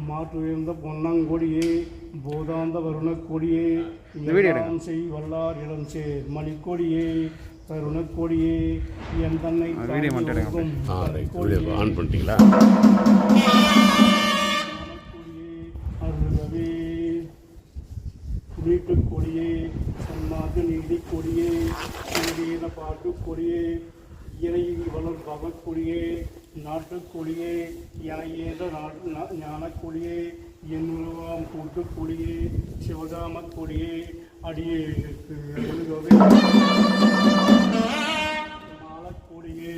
மாற்றுயர்ந்த பொன்னங்கொடியே போதாந்த வருணக்கொடியே எல்லாம் செய் வல்லார் இடம் சேர் மணிக்கொடியே தருணக்கொடியே என் தன்னை ஆன் பண்ணிட்டீங்களா? அருகவே நீட்டுக்கொடியே சன்மார்க்க நீதி கொடியே சூரியன பாட்டு கொடியே இறையில் வளர் பகற்கொடியே நாட்டுக்கொடியே எனையேன்ற ஞானக்கொடியே என் உருவாம் கூட்டுக்கொடியே சிவகாமக்கொடியே அடியே மாலக்கொடியே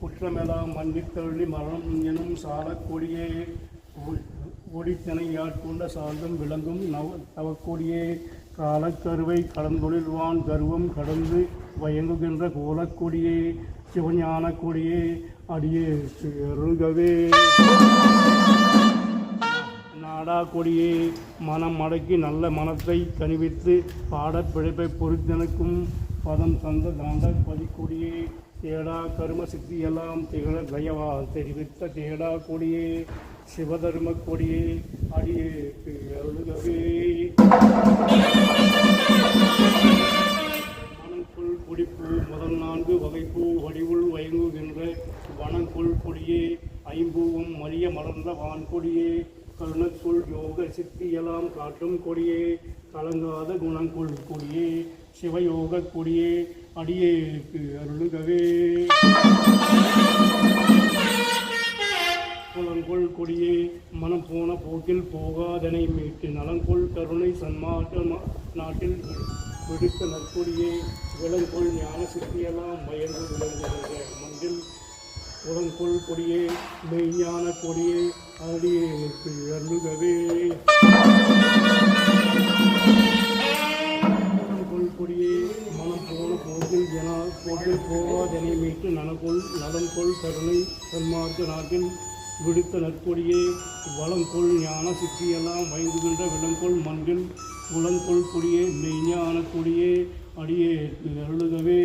குற்றமெல்லாம் மன்னித்தள்ளி மரணம் எனும் சாலக்கொடியே ஒடித்தனையாட்கொண்ட சார்ந்தும் விளங்கும் தவக்கொடியே காலக்கருவை கடந்தொழில்வான் கர்வம் கடந்து வயங்குகின்ற கோலக்கொடியே சிவஞான கொடியே அடியே அருள்கவே நாடா கொடியே மனம் அடக்கி நல்ல மனத்தை கனிவித்து பாடப் பிழைப்பை பொறுத்தனுக்கும் பதம் தந்த தாண்ட பதிக்கொடியே தேடா கரும சித்தியெல்லாம் திகழ தயவா தெரிவித்த தேடா கொடியே சிவதர்ம கொடியே அடியே அருள்கவே வனங்குள் கொடிப்பூ முதல் 4 வகைப்பூ வடிவுள் வயங்குகின்ற வனங்குள் கொடியே ஐம்பூவும் மறிய மலர்ந்த வான்கொடியே கருணக்குள் யோக சித்தியெல்லாம் காட்டும் கொடியே கலங்காத குணங்குள் கொடியே சிவயோக கொடியே அடியேற்கு அருளுகவே புலங்கொள் கொடியே மனம் போன போக்கில் போகாதனை மீட்டு நலங்கொள் கருணை சன்மாற்ற நாட்டில் விடுத்த நற்கொடியே விலங்கொள் ஞான சித்தியெல்லாம் மயங்கு விளங்குகின்ற மண்டில் புலங்கொள் கொடியே மெய்ஞான கொடியே அடியேற்கு அருளுகவே புலங்கொள் கொடியே மனம் போன போக்கில் போகாதனை மீட்டு நலங்கொள் கருணை சன்மார்க்க நாட்டில் விடுத்த நற்கொடியே வளங்கொள் ஞான சித்தியெல்லாம் வைங்குகின்ற விலங்கொள் மண்ணில் புலங்கொள் கொடியே மெய்ஞான கொடியே அடியே அருளுகவே.